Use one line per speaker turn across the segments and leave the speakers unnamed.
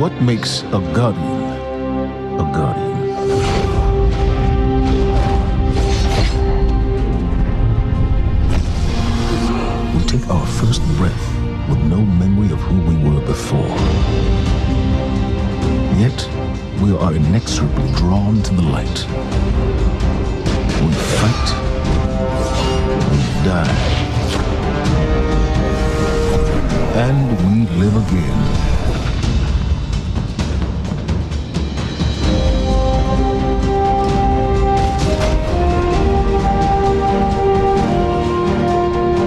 What makes a guardian a guardian? We take our first breath with no memory of who we were before. Yet, we are inexorably drawn to the light. We fight, we die, and we live again.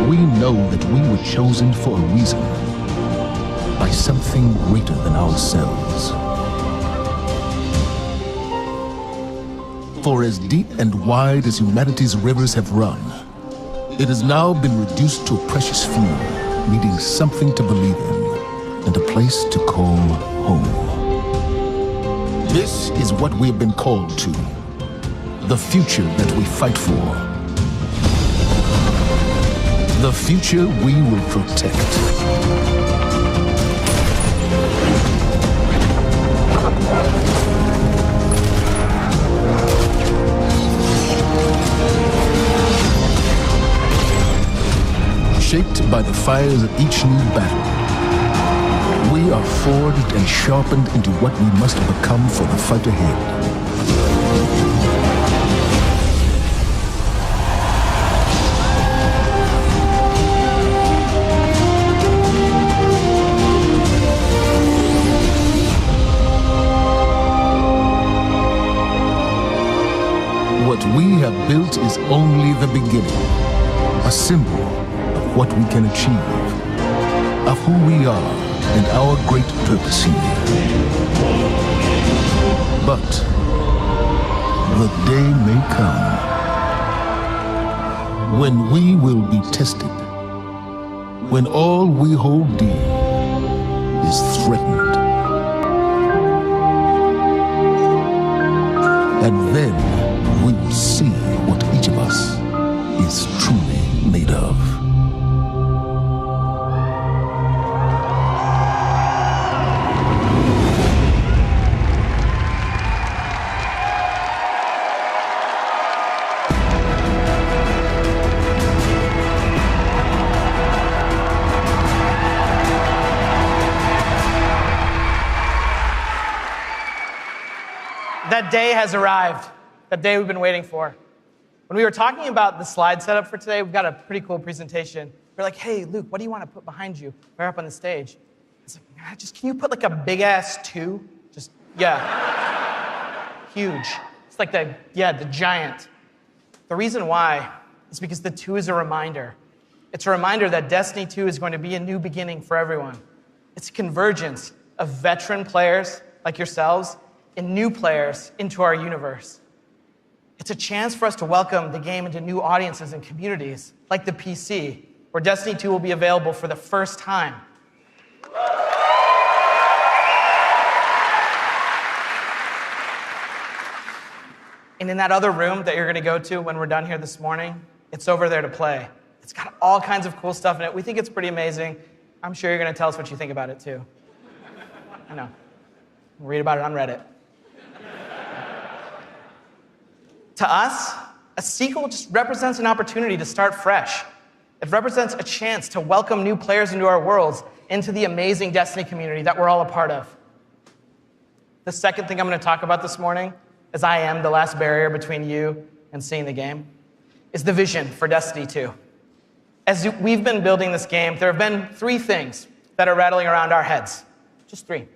We know that we were chosen for a reason, by something greater than ourselves. For as deep and wide as humanity's rivers have run, it has now been reduced to a precious few, needing something to believe in and a place to call home. This is what we have been called to, the future that we fight for, the future we will protect. Shaped by the fires of each new battle, we are forged and sharpened into what we must become for the fight ahead. What we have built is only the beginning, a symbol of what we can achieve, of who we are and our great purpose here. But the day may come when we will be tested, when all we hold dear is threatened. And then we will see what each of us is truly made of.
That day has arrived. That day we've been waiting for. When we were talking about the slide setup for today, we've got a pretty cool presentation. We're like, hey, Luke, what do you want to put behind you? We're up on the stage. It's like, can you put like a big ass 2? Just, yeah. Huge. It's like the giant. The reason why is because the 2 is a reminder. It's a reminder that Destiny 2 is going to be a new beginning for everyone. It's a convergence of veteran players like yourselves and new players into our universe. It's a chance for us to welcome the game into new audiences and communities, like the PC, where Destiny 2 will be available for the first time. And in that other room that you're going to go to when we're done here this morning, it's over there to play. It's got all kinds of cool stuff in it. We think it's pretty amazing. I'm sure you're going to tell us what you think about it, too. I know. Read about it on Reddit. To us, a sequel just represents an opportunity to start fresh. It represents a chance to welcome new players into our worlds, into the amazing Destiny community that we're all a part of. The second thing I'm going to talk about this morning, as I am the last barrier between you and seeing the game, is the vision for Destiny 2. As we've been building this game, there have been 3 things that are rattling around our heads. Just 3.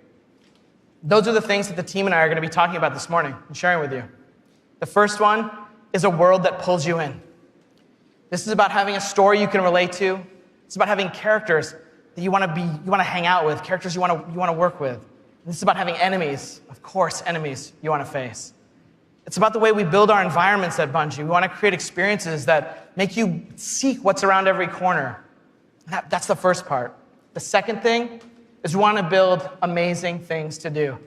Those are the things that the team and I are going to be talking about this morning and sharing with you. The first one is a world that pulls you in. This is about having a story you can relate to. It's about having characters that you want to hang out with, characters you want to work with. And this is about having enemies, of course, enemies you want to face. It's about the way we build our environments at Bungie. We want to create experiences that make you seek what's around every corner. That's the first part. The second thing is we want to build amazing things to do.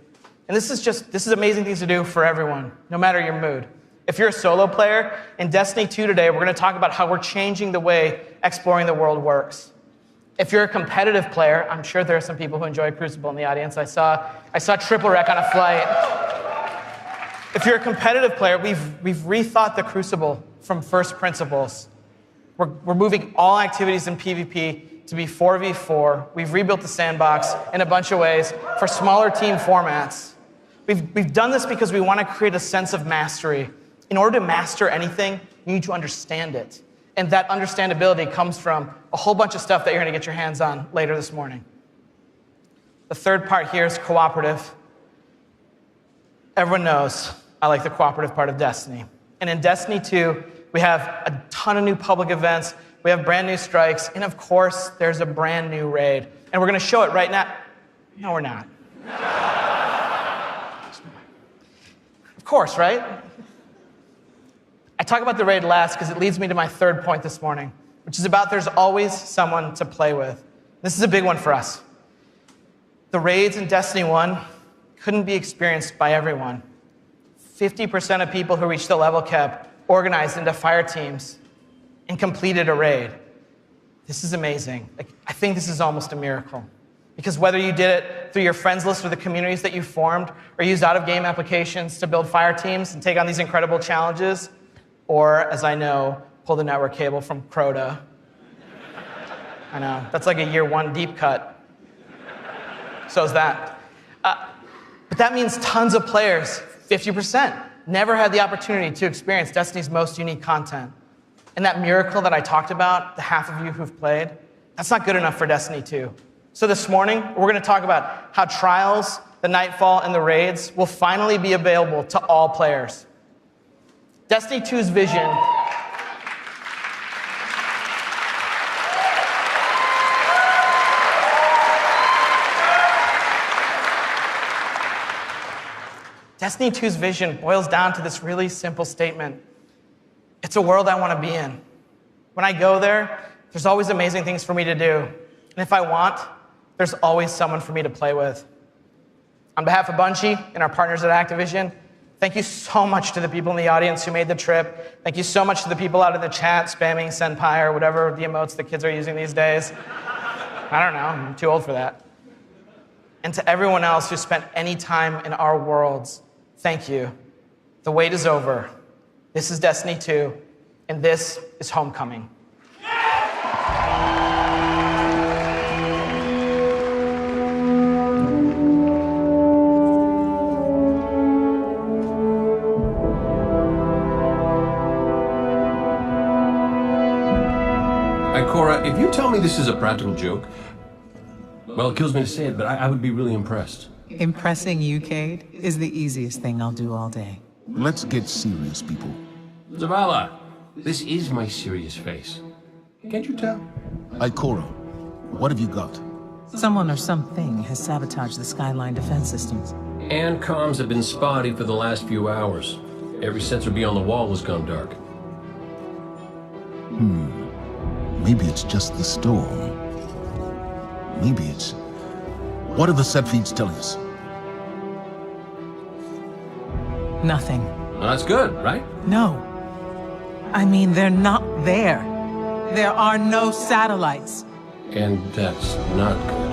And this is amazing things to do for everyone, no matter your mood. If you're a solo player, in Destiny 2 today, we're going to talk about how we're changing the way exploring the world works. If you're a competitive player, I'm sure there are some people who enjoy Crucible in the audience. I saw Triple Wreck on a flight. If you're a competitive player, we've rethought the Crucible from first principles. We're moving all activities in PvP to be 4v4. We've rebuilt the sandbox in a bunch of ways for smaller team formats. We've done this because we want to create a sense of mastery. In order to master anything, you need to understand it. And that understandability comes from a whole bunch of stuff that you're going to get your hands on later this morning. The third part here is cooperative. Everyone knows I like the cooperative part of Destiny. And in Destiny 2, we have a ton of new public events, we have brand new strikes, and of course, there's a brand new raid. And we're going to show it right now. No, we're not. Of course, right? I talk about the raid last because it leads me to my third point this morning, which is about there's always someone to play with. This is a big one for us. The raids in Destiny 1 couldn't be experienced by everyone. 50% of people who reached the level cap organized into fire teams and completed a raid. This is amazing. I think this is almost a miracle. Because whether you did it through your friends list or the communities that you formed, or used out-of-game applications to build fire teams and take on these incredible challenges, or, as I know, pull the network cable from Crota. I know, that's like a year one deep cut. So's that. But that means tons of players, 50%, never had the opportunity to experience Destiny's most unique content. And that miracle that I talked about, the half of you who've played, that's not good enough for Destiny 2. So this morning, we're going to talk about how Trials, the Nightfall, and the raids will finally be available to all players. Destiny 2's vision Destiny 2's vision boils down to this really simple statement. It's a world I want to be in. When I go there, there's always amazing things for me to do. And if I want, there's always someone for me to play with. On behalf of Bungie and our partners at Activision, thank you so much to the people in the audience who made the trip. Thank you so much to the people out in the chat spamming Senpai or whatever the emotes the kids are using these days. I don't know, I'm too old for that. And to everyone else who spent any time in our worlds, thank you. The wait is over. This is Destiny 2, and this is Homecoming.
Cora, if you tell me this is a practical joke, well, it kills me to say it, but I would be really impressed.
Impressing you, Cade, is the easiest thing I'll do all day.
Let's get serious, people.
Zavala, this is my serious face. Can't you tell?
Ikora, what have you got?
Someone or something has sabotaged the Skyline defense systems.
And comms have been spotty for the last few hours. Every sensor beyond the wall has gone dark.
Maybe it's just the storm. Maybe it's... What are the set feeds telling us?
Nothing.
Well, that's good, right?
No. I mean, they're not there. There are no satellites.
And that's not good.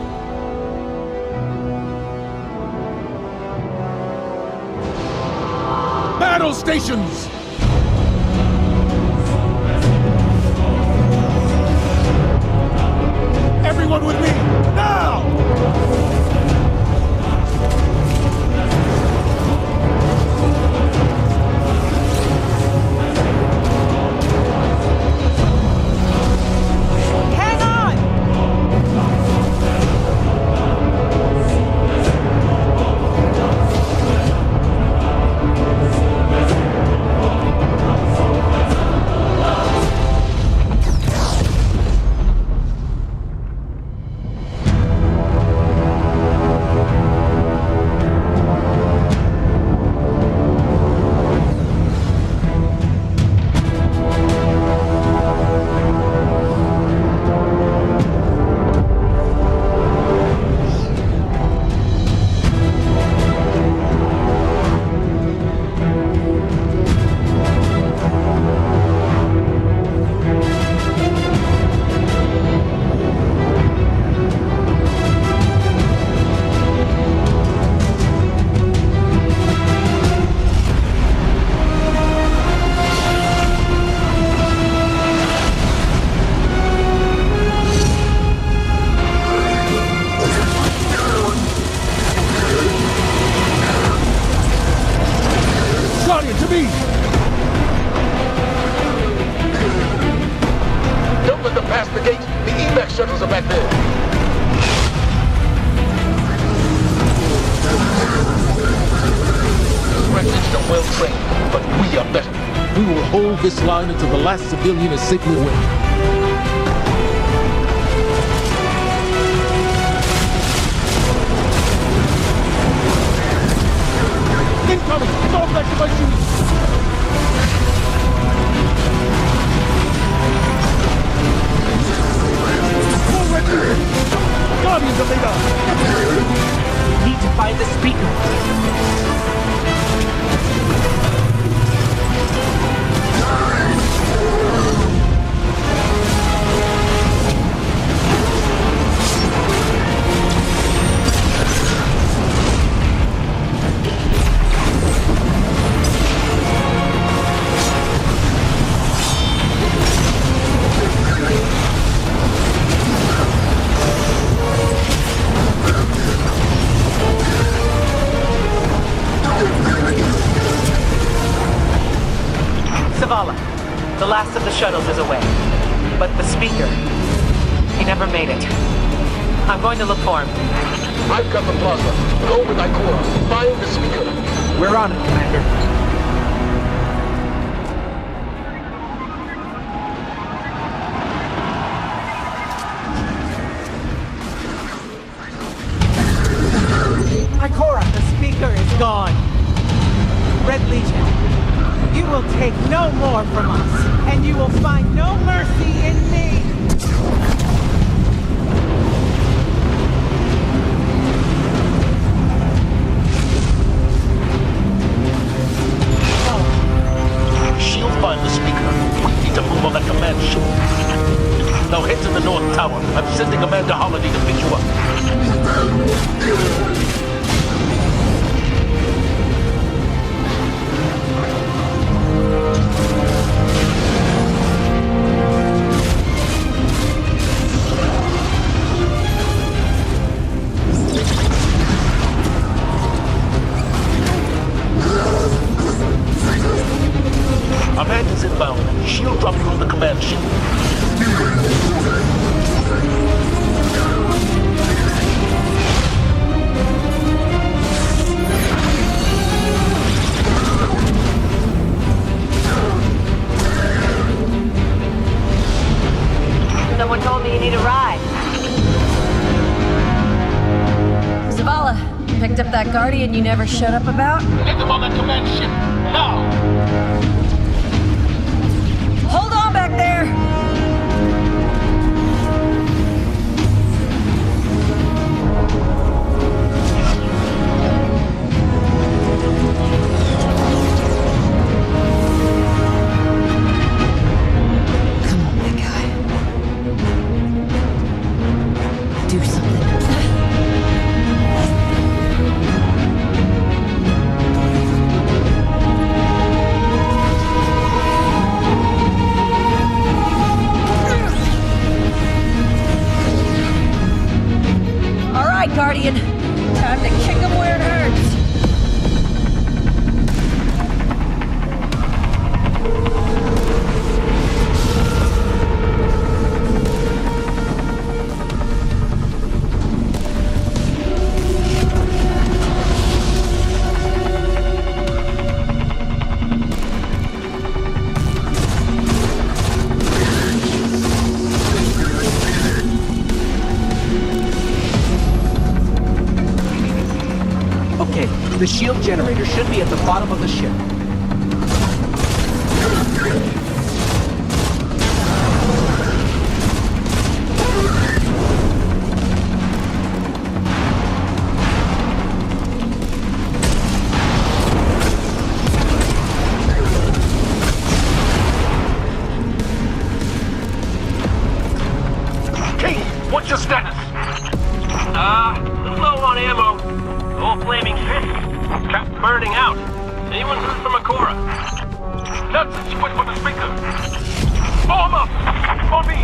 Battle stations! Everyone with me, now!
Hang on!
the gate. The evac shuttles are back there. Those Red Legion are well trained, but we are better.
We will hold this line until the last civilian is safely away. Incoming! Fall back to my duty! Guardians of Mayo!
Need to find the speaker. The last of the shuttles is away. But the speaker, he never made it. I'm going to look for him.
I've got the plaza. Go with Ikora. Find the speaker.
We're on it, Commander.
Ikora, the speaker is gone. Red Legion, you will take no more from us, and you will find no mercy in me.
She'll find the speaker. We need to move on that command ship. Now head to the North Tower. I'm sending Commander Holiday to pick you up. Amanda's inbound. She'll drop you on the command ship.
Someone told me you need a ride. Zavala, picked up that Guardian you never shut up about?
Get them on that command ship. Now!
Hold on back there! Come on, big guy. Do something. Guardian, time to kick him where it hurts.
The shield generator should be at the bottom of the ship.
King, what's your status?
Low on ammo. All flaming fish. Kept burning out. Anyone heard from Ikora?
Nonsense, you wait for the speaker. Form up! For me!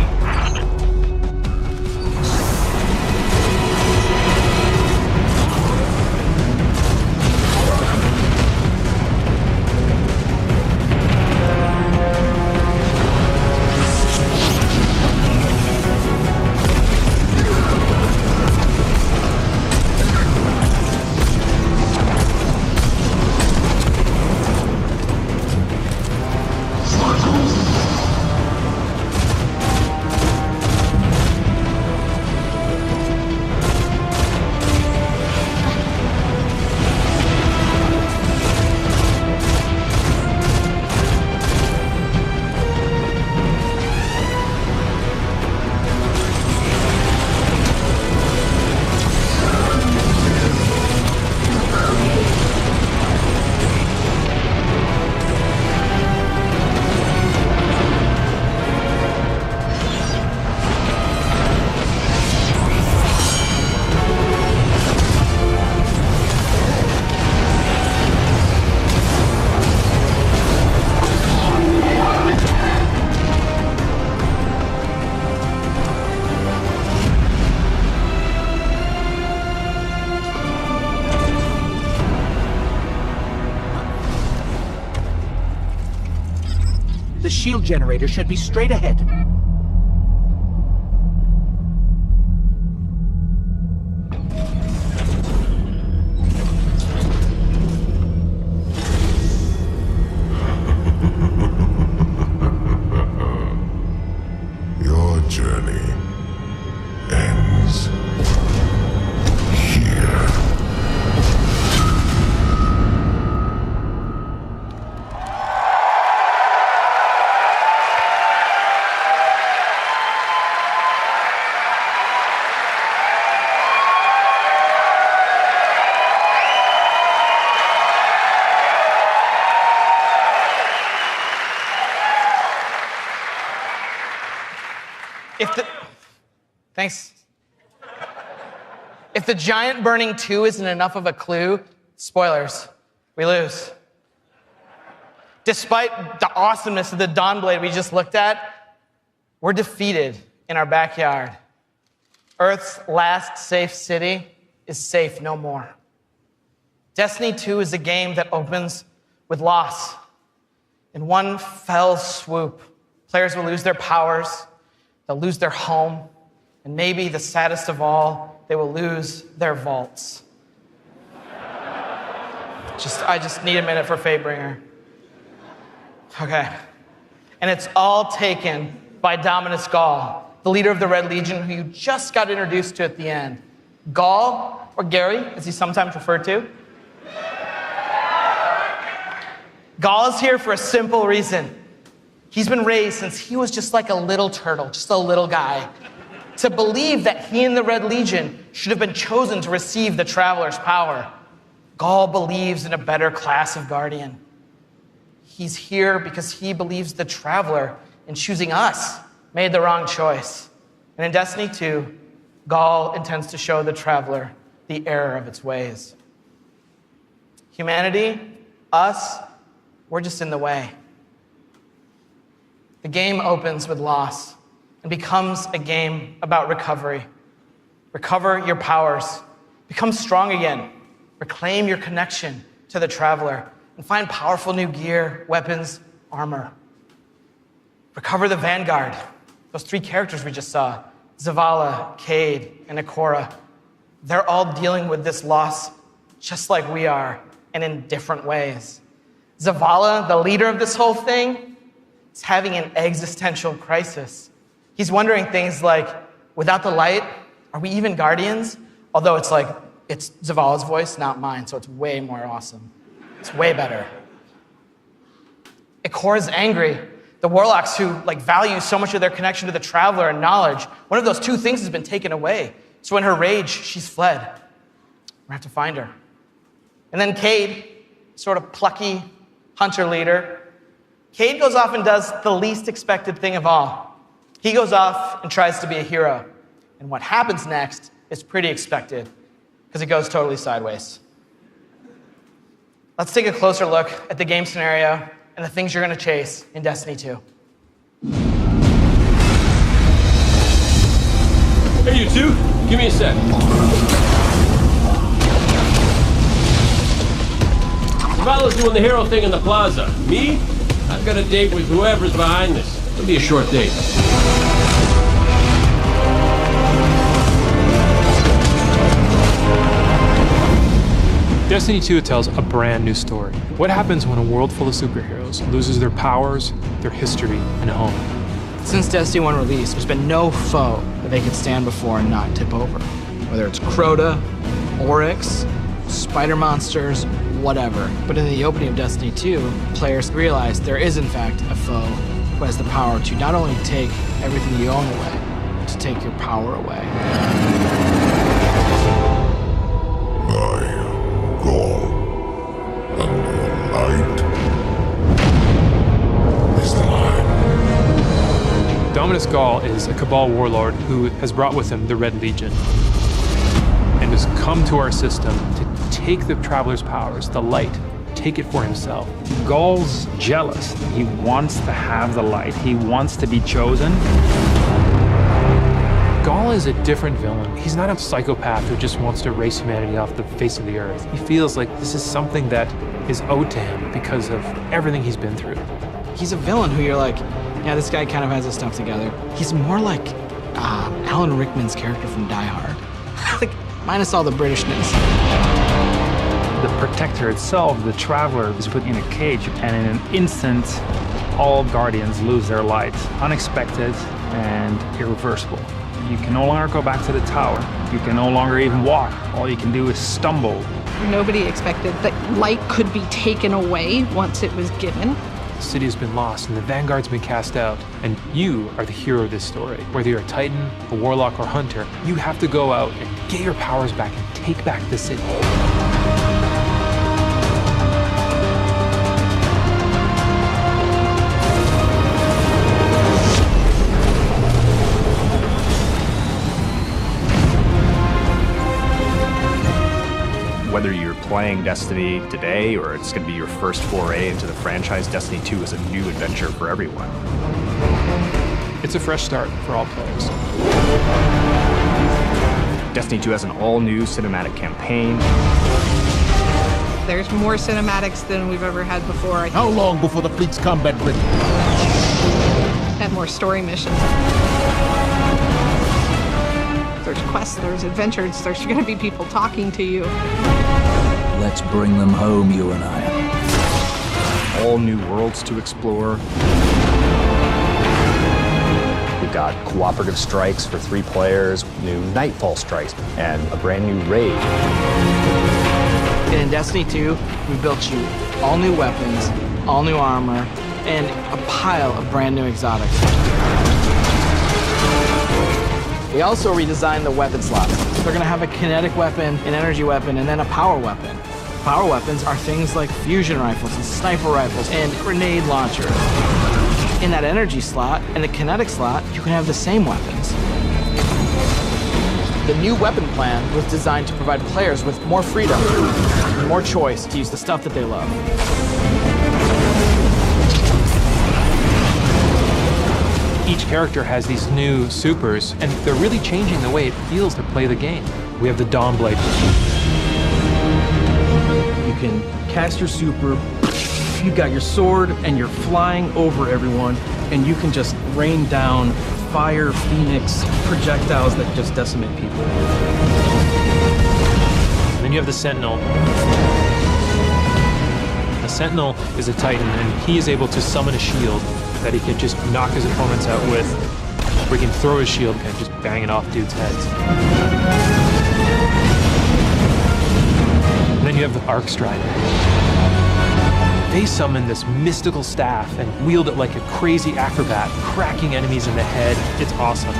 shield generator should be straight ahead.
Your journey ends here.
Thanks. If the giant burning 2 isn't enough of a clue, spoilers, we lose. Despite the awesomeness of the Dawnblade we just looked at, we're defeated in our backyard. Earth's last safe city is safe no more. Destiny 2 is a game that opens with loss. In one fell swoop, players will lose their powers, they'll lose their home, and maybe the saddest of all, they will lose their vaults. I just need a minute for Fatebringer. Okay. And it's all taken by Dominus Gaul, the leader of the Red Legion, who you just got introduced to at the end. Gaul, or Gary, as he's sometimes referred to. Gaul is here for a simple reason. He's been raised since he was just like a little turtle, just a little guy, to believe that he and the Red Legion should have been chosen to receive the Traveler's power. Gaul believes in a better class of Guardian. He's here because he believes the Traveler, in choosing us, made the wrong choice. And in Destiny 2, Gaul intends to show the Traveler the error of its ways. Humanity, us, we're just in the way. The game opens with loss and becomes a game about recovery. Recover your powers. Become strong again. Reclaim your connection to the Traveler and find powerful new gear, weapons, armor. Recover the Vanguard. Those 3 characters we just saw, Zavala, Cade, and Ikora. They're all dealing with this loss just like we are, and in different ways. Zavala, the leader of this whole thing, is having an existential crisis. He's wondering things like, without the light, are we even Guardians? Although it's Zavala's voice, not mine, so it's way more awesome. It's way better. Ikora's angry. The Warlocks who value so much of their connection to the Traveler and knowledge, one of those 2 things has been taken away. So in her rage, she's fled. We have to find her. And then Cade, sort of plucky hunter leader, Cade goes off and does the least expected thing of all. He goes off and tries to be a hero. And what happens next is pretty expected, because it goes totally sideways. Let's take a closer look at the game scenario and the things you're going to chase in Destiny 2.
Hey, you two, give me a sec. Zavala's doing the hero thing in the plaza. Me? I've got a date with whoever's behind this. It'll be a short date.
Destiny 2 tells a brand new story. What happens when a world full of superheroes loses their powers, their history, and home?
Since Destiny 1 release, there's been no foe that they could stand before and not tip over. Whether it's Crota, Oryx, spider monsters, whatever. But in the opening of Destiny 2, players realize there is in fact a foe who has the power to not only take everything you own away, but to take your power away.
Mayo, Gaul, and your light is mine.
Dominus Gaul is a Cabal warlord who has brought with him the Red Legion and has come to our system to take the Traveler's powers, the light, take it for himself.
Gaul's jealous. He wants to have the light. He wants to be chosen.
Gaul is a different villain. He's not a psychopath who just wants to erase humanity off the face of the earth. He feels like this is something that is owed to him because of everything he's been through.
He's a villain who you're like, yeah, this guy kind of has his stuff together. He's more like Alan Rickman's character from Die Hard. Like, minus all the Britishness.
The Protector itself, the Traveler, is put in a cage, and in an instant, all Guardians lose their light. Unexpected and irreversible. You can no longer go back to the tower. You can no longer even walk. All you can do is stumble.
Nobody expected that light could be taken away once it was given.
The city has been lost and the Vanguard's been cast out, and you are the hero of this story. Whether you're a Titan, a Warlock, or Hunter, you have to go out and get your powers back and take back the city.
Whether you're playing Destiny today or it's going to be your first foray into the franchise, Destiny 2 is a new adventure for everyone.
It's a fresh start for all players.
Destiny 2 has an all-new cinematic campaign.
There's more cinematics than we've ever had before.
How long before the fleet's combat ready?
And more story missions. There's quests, there's adventures, there's going to be people talking to you.
Let's bring them home, you and I.
All new worlds to explore. We've got cooperative strikes for 3 players, new Nightfall strikes, and a brand new raid.
And in Destiny 2, we built you all new weapons, all new armor, and a pile of brand new exotics. We also redesigned the weapon slots. They're gonna have a kinetic weapon, an energy weapon, and then a power weapon. Power weapons are things like fusion rifles and sniper rifles and grenade launchers. In that energy slot and the kinetic slot, you can have the same weapons. The new weapon plan was designed to provide players with more freedom and more choice to use the stuff that they love.
Each character has these new supers, and they're really changing the way it feels to play the game. We have the Dawnblade.
You can cast your super, you've got your sword, and you're flying over everyone, and you can just rain down fire, phoenix, projectiles that just decimate people.
And then you have the Sentinel. The Sentinel is a Titan, and he is able to summon a shield that he can just knock his opponents out with, or he can throw his shield and just bang it off dudes' heads. And then you have the Arc Strider. They summon this mystical staff and wield it like a crazy acrobat, cracking enemies in the head. It's awesome.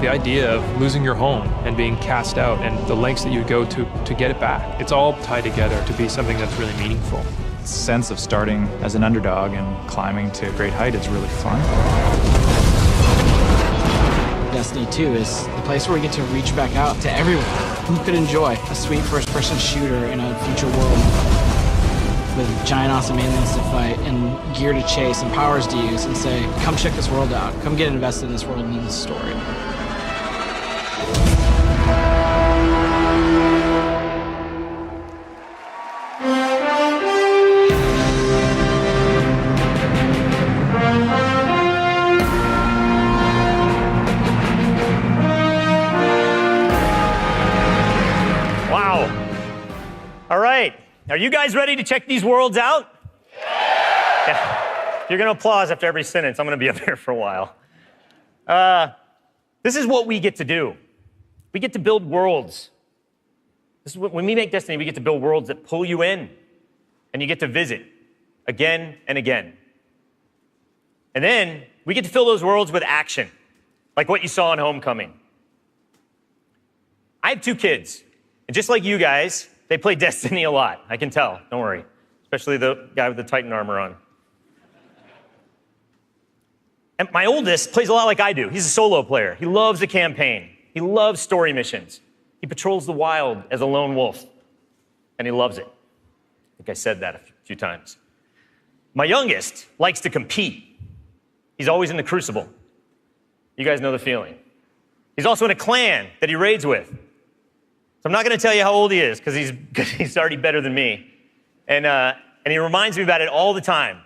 The idea of losing your home and being cast out and the lengths that you go to get it back, it's all tied together to be something that's really meaningful.
The sense of starting as an underdog and climbing to a great height is really fun.
Destiny 2 is the place where we get to reach back out to everyone who could enjoy a sweet first-person shooter in a future world with giant awesome aliens to fight and gear to chase and powers to use, and say, come check this world out, come get invested in this world and in this story.
All right, are you guys ready to check these worlds out? Yeah. You're gonna applause after every sentence. I'm gonna be up here for a while. This is what we get to do. We get to build worlds. This is when we make Destiny, we get to build worlds that pull you in, and you get to visit again and again. And then we get to fill those worlds with action, like what you saw in Homecoming. I have 2 kids, and just like you guys, they play Destiny a lot. I can tell, don't worry. Especially the guy with the Titan armor on. And my oldest plays a lot like I do. He's a solo player. He loves the campaign. He loves story missions. He patrols the wild as a lone wolf, and he loves it. I think I said that a few times. My youngest likes to compete. He's always in the crucible. You guys know the feeling. He's also in a clan that he raids with. So I'm not going to tell you how old he is, because he's already better than me. And he reminds me about it all the time.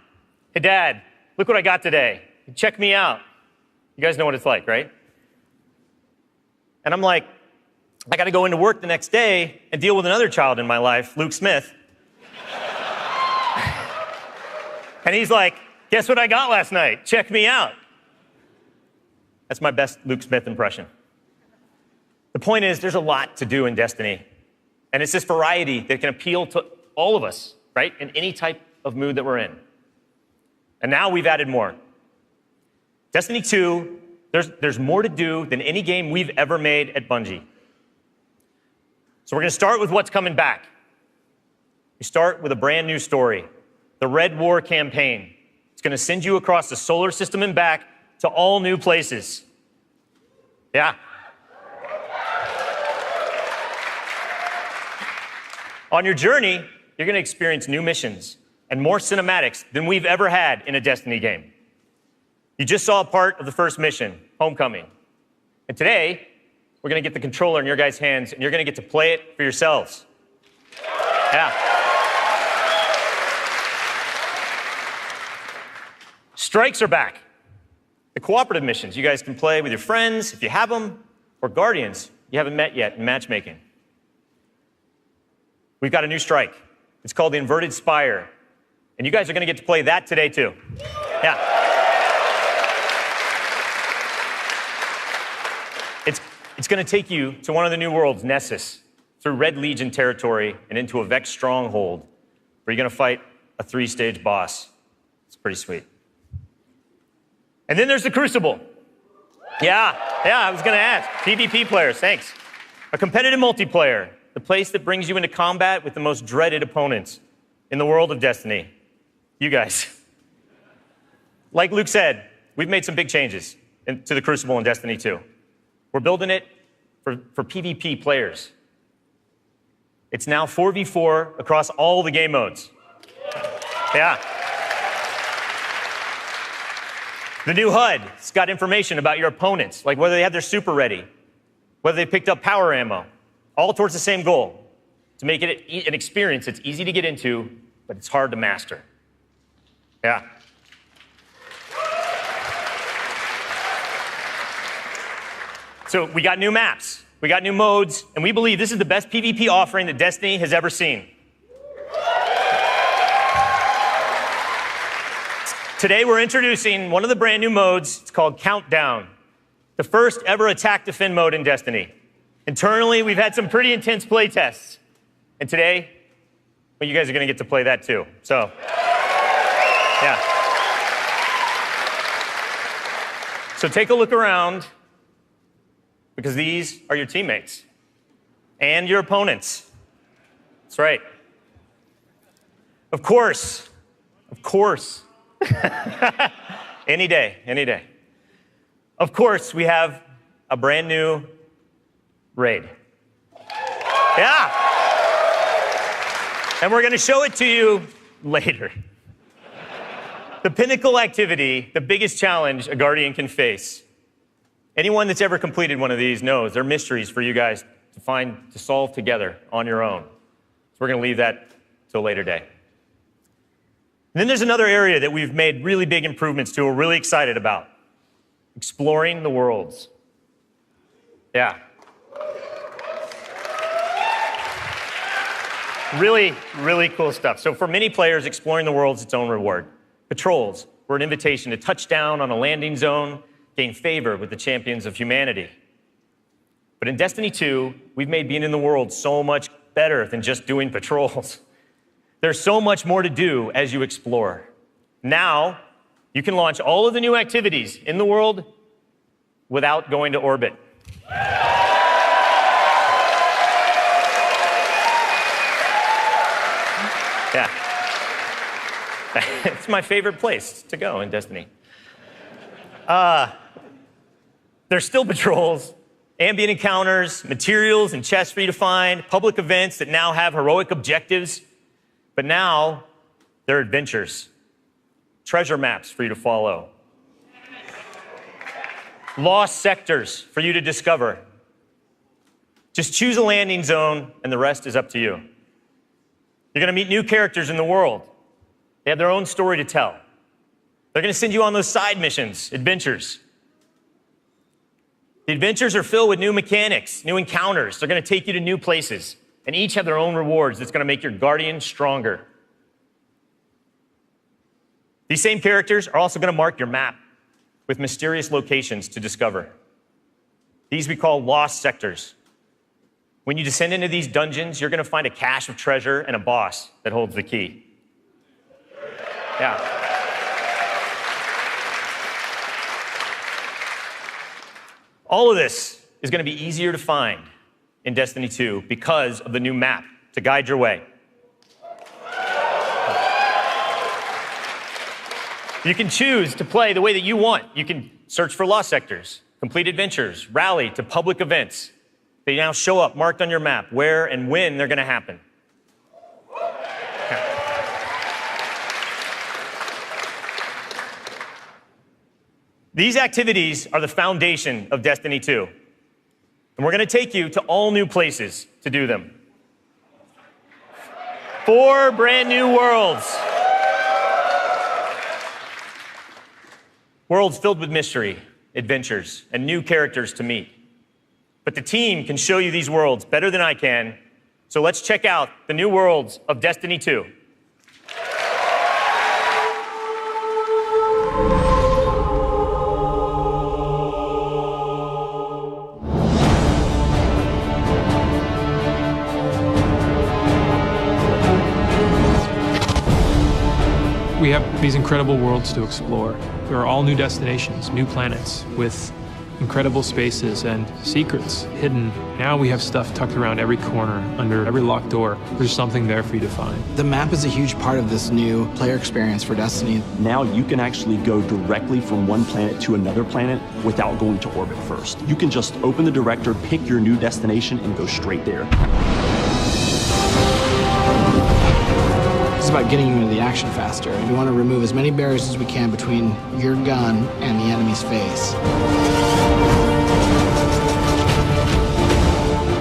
Hey, Dad, look what I got today. Check me out. You guys know what it's like, right? And I'm like, I got to go into work the next day and deal with another child in my life, Luke Smith. And he's like, guess what I got last night? Check me out. That's my best Luke Smith impression. The point is, there's a lot to do in Destiny. And it's this variety that can appeal to all of us, right? In any type of mood that we're in. And now we've added more. Destiny 2, there's more to do than any game we've ever made at Bungie. So we're going to start with what's coming back. We start with a brand new story, the Red War campaign. It's going to send you across the solar system and back to all new places. Yeah. On your journey, you're going to experience new missions and more cinematics than we've ever had in a Destiny game. You just saw a part of the first mission, Homecoming. And today, we're going to get the controller in your guys' hands, and you're going to get to play it for yourselves. Yeah. Strikes are back. The cooperative missions you guys can play with your friends, if you have them, or Guardians you haven't met yet in matchmaking. We've got a new strike. It's called the Inverted Spire. And you guys are going to get to play that today, too. Yeah. It's going to take you to one of the new worlds, Nessus, through Red Legion territory and into a Vex stronghold, where you're going to fight a 3-stage boss. It's pretty sweet. And then there's the Crucible. Yeah, I was going to ask. PvP players, thanks. A competitive multiplayer, the place that brings you into combat with the most dreaded opponents in the world of Destiny. You guys. Like Luke said, we've made some big changes to the Crucible in Destiny 2. We're building it for PvP players. It's now 4v4 across all the game modes. Yeah. The new HUD's got information about your opponents, like whether they have their super ready, whether they picked up power ammo, all towards the same goal, to make it an experience that's easy to get into, but it's hard to master. Yeah. So we got new maps, we got new modes, and we believe this is the best PvP offering that Destiny has ever seen. Today we're introducing one of the brand new modes. It's called Countdown, the first ever attack defend mode in Destiny. Internally, we've had some pretty intense play tests. And today, well, you guys are going to get to play that too. So, yeah. So take a look around, because these are your teammates and your opponents. That's right. Of course. Any day. Of course, we have a brand new raid. Yeah. And we're going to show it to you later. The pinnacle activity, the biggest challenge a Guardian can face. Anyone that's ever completed one of these knows they're mysteries for you guys to solve together on your own. So we're going to leave that till a later day. And then there's another area that we've made really big improvements to, we're really excited about. Exploring the worlds. Yeah. Really, really cool stuff. So for many players, exploring the world is its own reward. Patrols were an invitation to touch down on a landing zone, gain favor with the champions of humanity. But in Destiny 2, we've made being in the world so much better than just doing patrols. There's so much more to do as you explore. Now, you can launch all of the new activities in the world without going to orbit. Yeah. It's my favorite place to go in Destiny. There's still patrols, ambient encounters, materials and chests for you to find, public events that now have heroic objectives, but now they're adventures, treasure maps for you to follow. lost sectors for you to discover. Just choose a landing zone, and the rest is up to you. You're going to meet new characters in the world. They have their own story to tell. They're going to send you on those side missions, adventures. The adventures are filled with new mechanics, new encounters. They're going to take you to new places, and each have their own rewards that's going to make your Guardian stronger. These same characters are also going to mark your map with mysterious locations to discover. These we call lost sectors. When you descend into these dungeons, you're going to find a cache of treasure and a boss that holds the key. Yeah. All of this is going to be easier to find in Destiny 2 because of the new map to guide your way. You can choose to play the way that you want. You can search for lost sectors, complete adventures, rally to public events. They now show up marked on your map where and when they're going to happen. Okay. These activities are the foundation of Destiny 2. And we're going to take you to all new places to do them. 4 brand new worlds. Worlds filled with mystery, adventures, and new characters to meet. But the team can show you these worlds better than I can, so let's check out the new worlds of Destiny 2.
We have these incredible worlds to explore. There are all new destinations, new planets with incredible spaces and secrets hidden. Now we have stuff tucked around every corner, under every locked door. There's something there for you to find.
The map is a huge part of this new player experience for Destiny.
Now you can actually go directly from one planet to another planet without going to orbit first. You can just open the director, pick your new destination, and go straight there.
It's about getting you into the action faster. We want to remove as many barriers as we can between your gun and the enemy's face.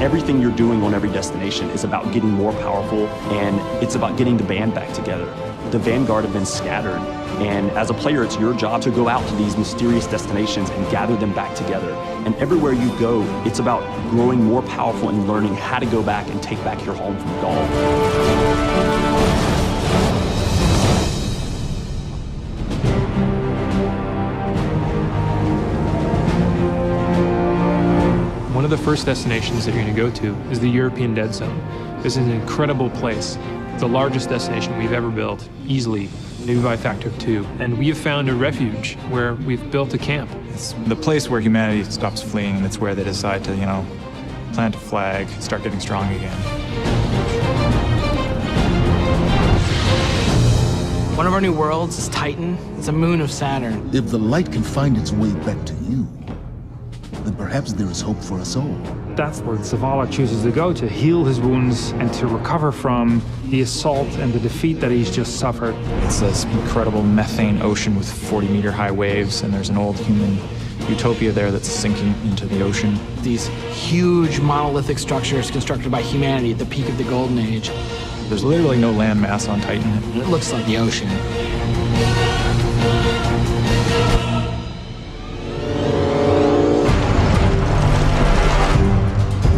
Everything you're doing on every destination is about getting more powerful, and it's about getting the band back together. The Vanguard have been scattered, and as a player, it's your job to go out to these mysterious destinations and gather them back together. And everywhere you go, it's about growing more powerful and learning how to go back and take back your home from Gaul.
One of the first destinations that you're going to go to is the European Dead Zone. This is an incredible place. It's the largest destination we've ever built, easily, maybe by a factor of 2. And we have found a refuge where we've built a camp.
It's the place where humanity stops fleeing, and it's where they decide to, plant a flag, start getting strong again.
One of our new worlds is Titan. It's a moon of Saturn.
If the light can find its way back to you, then perhaps there is hope for us all.
That's where Zavala chooses to go to heal his wounds and to recover from the assault and the defeat that he's just suffered.
It's this incredible methane ocean with 40-meter high waves, and there's an old human utopia there that's sinking into the ocean.
These huge monolithic structures constructed by humanity at the peak of the Golden Age.
There's literally no land mass on Titan.
It looks like the ocean.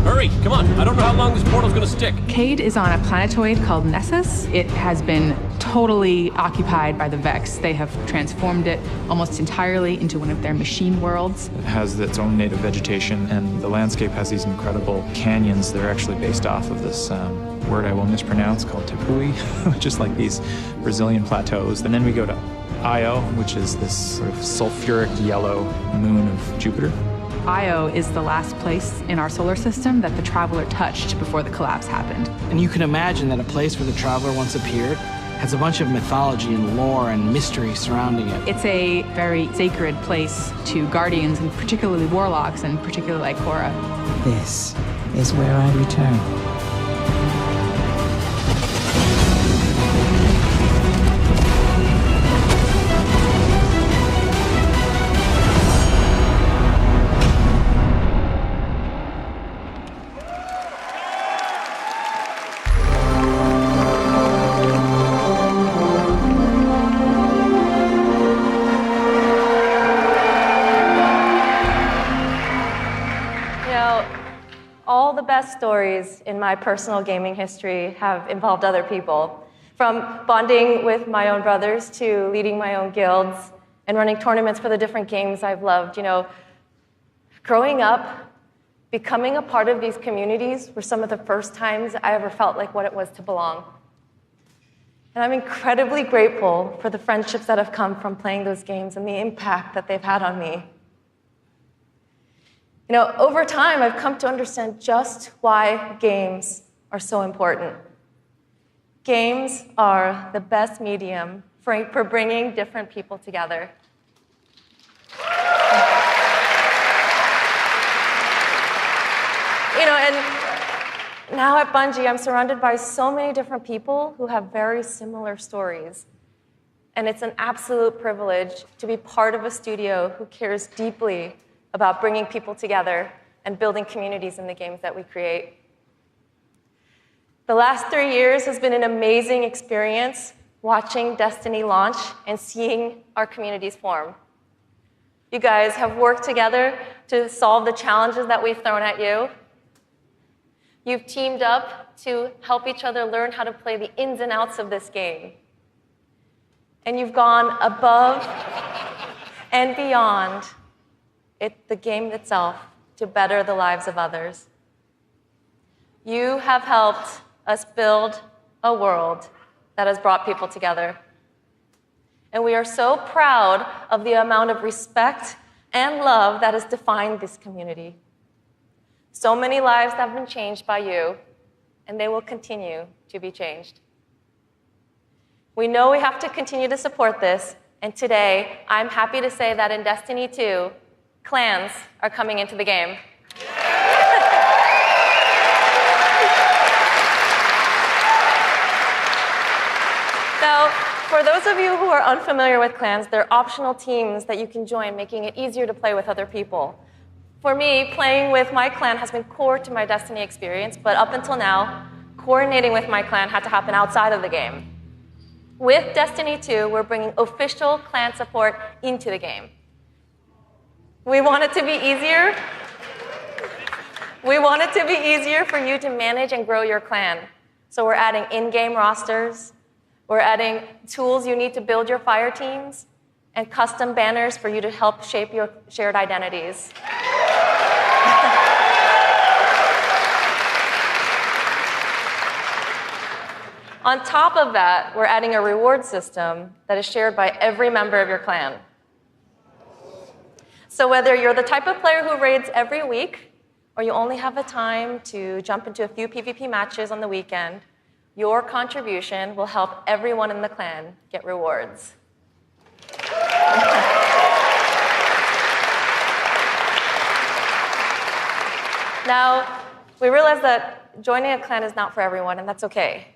Hurry, come on. I don't know how long this portal's gonna stick.
Cade is on a planetoid called Nessus. It has been totally occupied by the Vex. They have transformed it almost entirely into one of their machine worlds.
It has its own native vegetation, and the landscape has these incredible canyons that are actually based off of this word I will mispronounce called Tepui, which is like these Brazilian plateaus. And then we go to Io, which is this sort of sulfuric yellow moon of Jupiter.
Io is the last place in our solar system that the Traveler touched before the collapse happened.
And you can imagine that a place where the Traveler once appeared has a bunch of mythology and lore and mystery surrounding it.
It's a very sacred place to Guardians, and particularly Warlocks, and particularly Ikora.
This is where I return.
best stories in my personal gaming history have involved other people. From bonding with my own brothers to leading my own guilds and running tournaments for the different games I've loved. You know, growing up, becoming a part of these communities were some of the first times I ever felt like what it was to belong. And I'm incredibly grateful for the friendships that have come from playing those games and the impact that they've had on me. You know, over time, I've come to understand just why games are so important. Games are the best medium for bringing different people together. You know, and now at Bungie, I'm surrounded by so many different people who have very similar stories. And it's an absolute privilege to be part of a studio who cares deeply about bringing people together and building communities in the games that we create. The last 3 years has been an amazing experience watching Destiny launch and seeing our communities form. You guys have worked together to solve the challenges that we've thrown at you. You've teamed up to help each other learn how to play the ins and outs of this game. And you've gone above and beyond the game itself to better the lives of others. You have helped us build a world that has brought people together. And we are so proud of the amount of respect and love that has defined this community. So many lives have been changed by you, and they will continue to be changed. We know we have to continue to support this, and today, I'm happy to say that in Destiny 2, clans are coming into the game. Now, for those of you who are unfamiliar with clans, they're optional teams that you can join, making it easier to play with other people. For me, playing with my clan has been core to my Destiny experience, but up until now, coordinating with my clan had to happen outside of the game. With Destiny 2, we're bringing official clan support into the game. We want it to be easier. We want it to be easier for you to manage and grow your clan. So we're adding in-game rosters. We're adding tools you need to build your fire teams and custom banners for you to help shape your shared identities. On top of that, we're adding a reward system that is shared by every member of your clan. So whether you're the type of player who raids every week, or you only have the time to jump into a few PvP matches on the weekend, your contribution will help everyone in the clan get rewards. Now, we realize that joining a clan is not for everyone, and that's okay.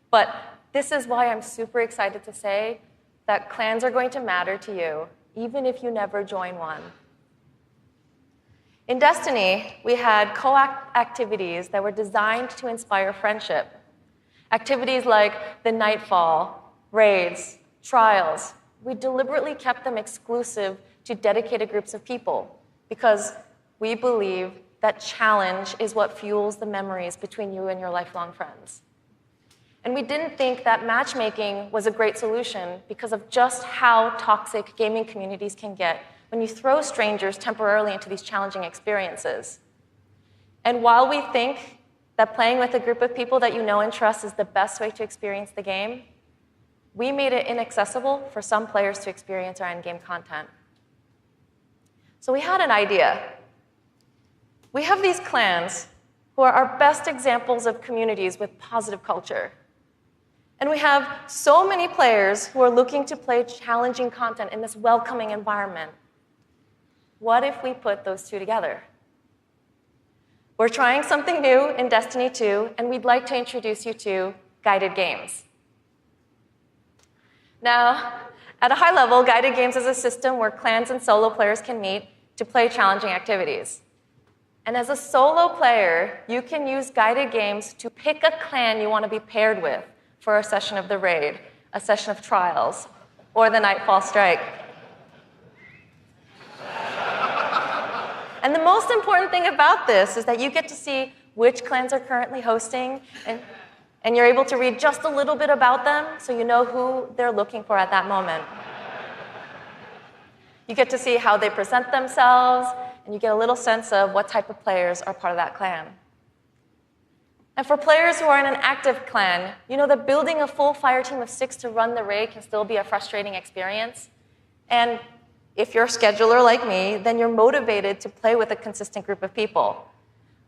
But this is why I'm super excited to say that clans are going to matter to you, even if you never join one. In Destiny, we had co-op activities that were designed to inspire friendship. Activities like the Nightfall, raids, trials. We deliberately kept them exclusive to dedicated groups of people because we believe that challenge is what fuels the memories between you and your lifelong friends. And we didn't think that matchmaking was a great solution because of just how toxic gaming communities can get when you throw strangers temporarily into these challenging experiences. And while we think that playing with a group of people that you know and trust is the best way to experience the game, we made it inaccessible for some players to experience our endgame content. So we had an idea. We have these clans who are our best examples of communities with positive culture. And we have so many players who are looking to play challenging content in this welcoming environment. What if we put those two together? We're trying something new in Destiny 2, and we'd like to introduce you to guided games. Now, at a high level, guided games is a system where clans and solo players can meet to play challenging activities. And as a solo player, you can use guided games to pick a clan you want to be paired with for a session of the raid, a session of trials, or the Nightfall Strike. And the most important thing about this is that you get to see which clans are currently hosting, and you're able to read just a little bit about them so you know who they're looking for at that moment. You get to see how they present themselves, and you get a little sense of what type of players are part of that clan. And for players who are in an active clan, you know that building a full fire team of 6 to run the raid can still be a frustrating experience. And if you're a scheduler like me, then you're motivated to play with a consistent group of people.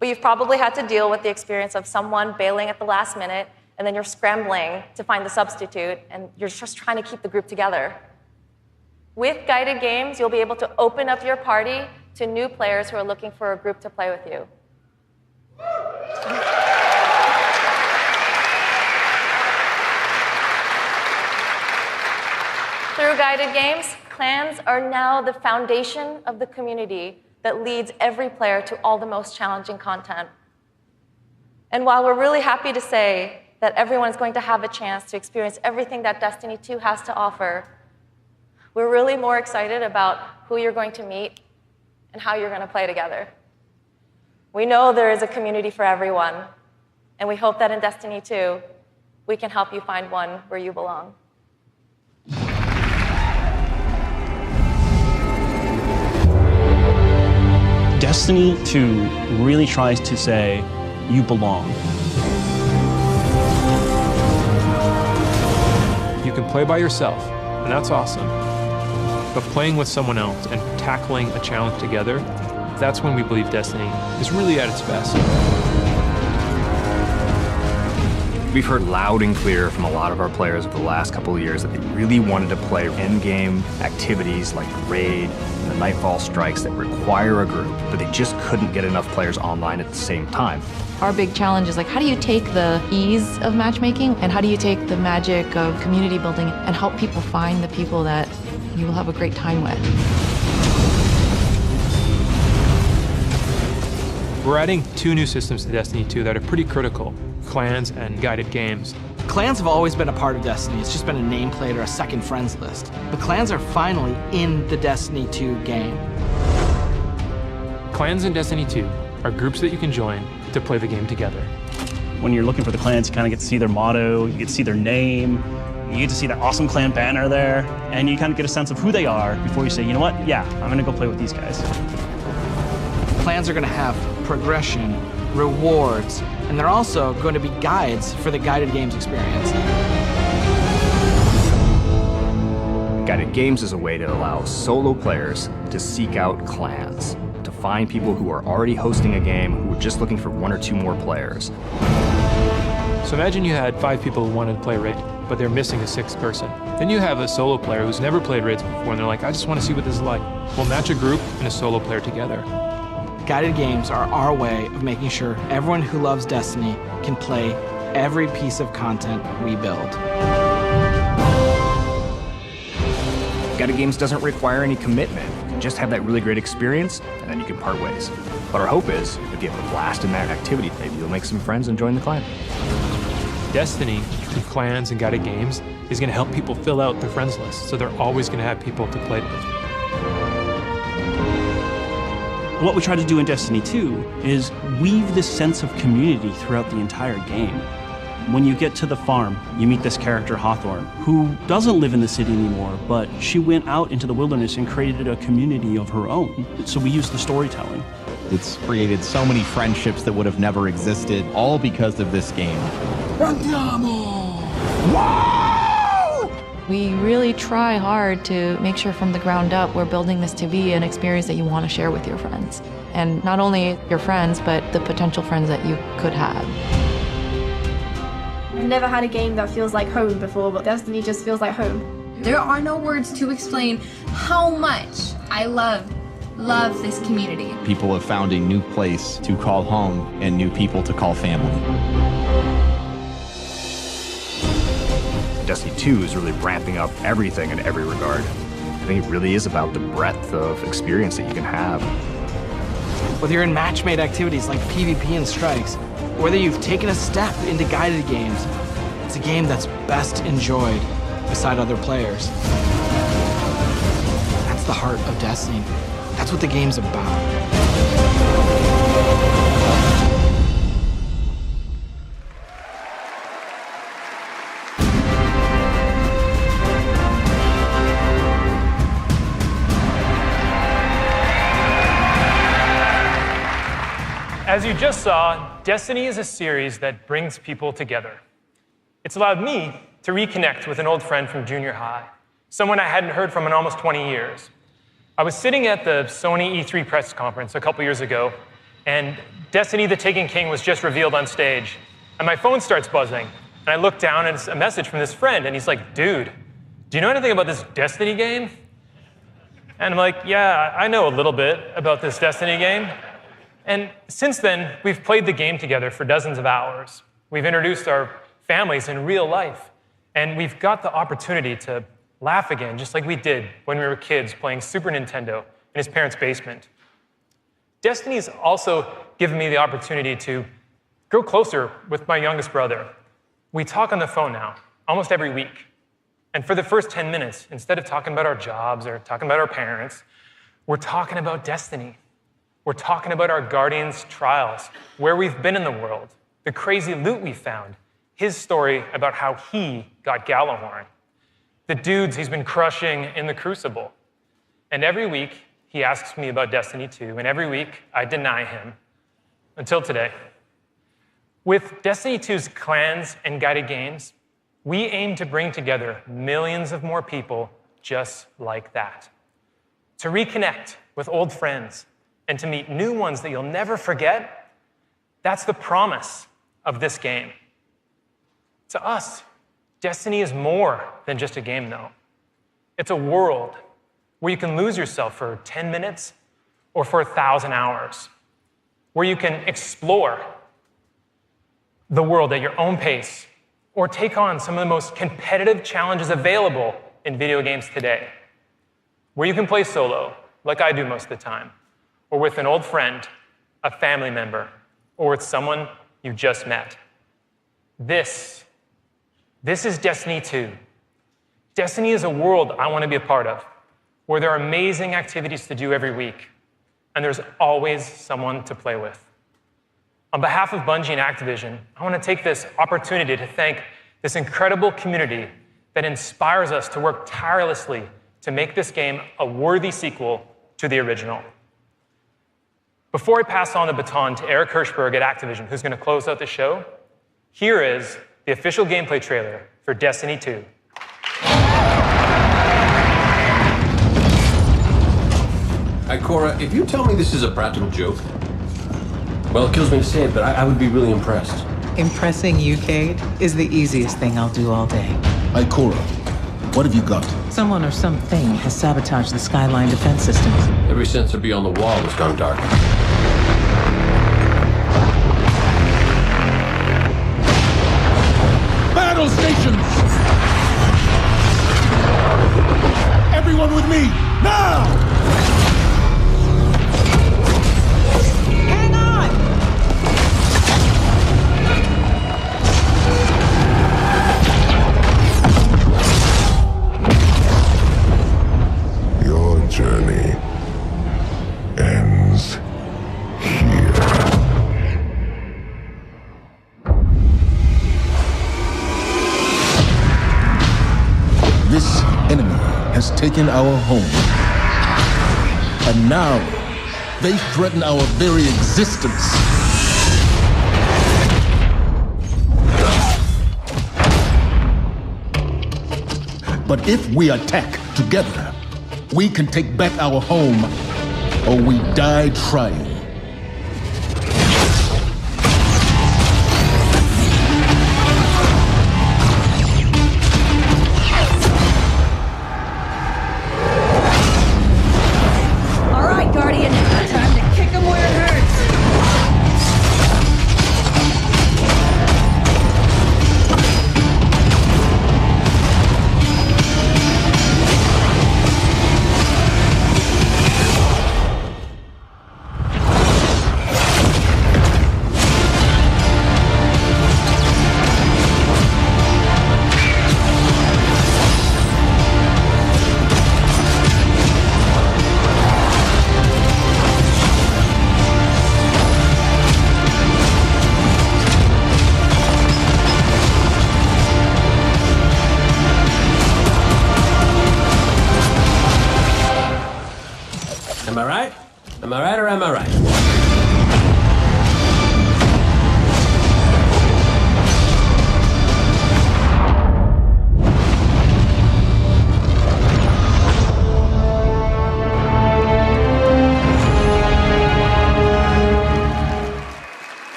But you've probably had to deal with the experience of someone bailing at the last minute, and then you're scrambling to find the substitute, and you're just trying to keep the group together. With guided games, you'll be able to open up your party to new players who are looking for a group to play with you. Through guided games, clans are now the foundation of the community that leads every player to all the most challenging content. And while we're really happy to say that everyone is going to have a chance to experience everything that Destiny 2 has to offer, we're really more excited about who you're going to meet and how you're going to play together. We know there is a community for everyone, and we hope that in Destiny 2, we can help you find one where you belong.
Destiny 2 really tries to say, you belong.
You can play by yourself, and that's awesome. But playing with someone else and tackling a challenge together, that's when we believe Destiny is really at its best.
We've heard loud and clear from a lot of our players over the last couple of years that they really wanted to play in-game activities like the Raid and the Nightfall Strikes that require a group, but they just couldn't get enough players online at the same time.
Our big challenge is like, how do you take the ease of matchmaking and how do you take the magic of community building and help people find the people that you will have a great time with?
We're adding 2 new systems to Destiny 2 that are pretty critical: clans and guided games.
Clans have always been a part of Destiny. It's just been a nameplate or a second friends list. But clans are finally in the Destiny 2 game.
Clans in Destiny 2 are groups that you can join to play the game together.
When you're looking for the clans, you kind of get to see their motto, you get to see their name, you get to see that awesome clan banner there, and you kind of get a sense of who they are before you say, you know what, yeah, I'm gonna go play with these guys.
Clans are gonna have progression, rewards, and they're also going to be guides for the guided games experience.
Guided games is a way to allow solo players to seek out clans, to find people who are already hosting a game who are just looking for 1 or 2 more players.
So imagine you had 5 people who wanted to play Raid, but they're missing a 6th person. Then you have a solo player who's never played Raids before, and they're like, I just want to see what this is like. We'll match a group and a solo player together.
Guided games are our way of making sure everyone who loves Destiny can play every piece of content we build.
Guided games doesn't require any commitment. You can just have that really great experience, and then you can part ways. But our hope is, if you have a blast in that activity, maybe you'll make some friends and join the clan.
Destiny, through clans and guided games, is going to help people fill out their friends list, so they're always going to have people to play with.
What we try to do in Destiny 2 is weave this sense of community throughout the entire game. When you get to the farm, you meet this character, Hawthorne, who doesn't live in the city anymore, but she went out into the wilderness and created a community of her own. So we use the storytelling.
It's created so many friendships that would have never existed, all because of this game.
We really try hard to make sure from the ground up we're building this to be an experience that you want to share with your friends. And not only your friends, but the potential friends that you could have.
I've never had a game that feels like home before, but Destiny just feels like home.
There are no words to explain how much I love this community.
People have found a new place to call home and new people to call family.
Destiny 2 is really ramping up everything in every regard. I think it really is about the breadth of experience that you can have.
Whether you're in match-made activities like PvP and Strikes, whether you've taken a step into guided games, it's a game that's best enjoyed beside other players. That's the heart of Destiny. That's what the game's about.
As you just saw, Destiny is a series that brings people together. It's allowed me to reconnect with an old friend from junior high, someone I hadn't heard from in almost 20 years. I was sitting at the Sony E3 press conference a couple years ago, and Destiny the Taken King was just revealed on stage. And my phone starts buzzing, and I look down, and it's a message from this friend, and he's like, dude, do you know anything about this Destiny game? And I'm like, yeah, I know a little bit about this Destiny game. And since then, we've played the game together for dozens of hours. We've introduced our families in real life, and we've got the opportunity to laugh again, just like we did when we were kids playing Super Nintendo in his parents' basement. Destiny's also given me the opportunity to grow closer with my youngest brother. We talk on the phone now, almost every week. And for the first 10 minutes, instead of talking about our jobs or talking about our parents, we're talking about Destiny. We're talking about our Guardian's trials, where we've been in the world, the crazy loot we found, his story about how he got Gallahorn, the dudes he's been crushing in the Crucible. And every week, he asks me about Destiny 2, and every week, I deny him, until today. With Destiny 2's clans and guided games, we aim to bring together millions of more people just like that, to reconnect with old friends, and to meet new ones that you'll never forget. That's the promise of this game. To us, Destiny is more than just a game, though. It's a world where you can lose yourself for 10 minutes or for 1,000 hours, where you can explore the world at your own pace or take on some of the most competitive challenges available in video games today, where you can play solo, like I do most of the time, or with an old friend, a family member, or with someone you just met. This is Destiny 2. Destiny is a world I want to be a part of, where there are amazing activities to do every week, and there's always someone to play with. On behalf of Bungie and Activision, I want to take this opportunity to thank this incredible community that inspires us to work tirelessly to make this game a worthy sequel to the original. Before I pass on the baton to Eric Hirschberg at Activision, who's going to close out the show, here is the official gameplay trailer for Destiny 2.
Cora, if you tell me this is a practical joke, well, it kills me to say it, but I would be really impressed.
Impressing you, Cade, is the easiest thing I'll do all day.
Ikora, what have you got?
Someone or something has sabotaged the Skyline defense systems.
Every sensor beyond the wall has gone dark.
Battle stations! Everyone with me, now! Journey ends here. This enemy has taken our home, and now they threaten our very existence. But if we attack together, we can take back our home, or we die trying.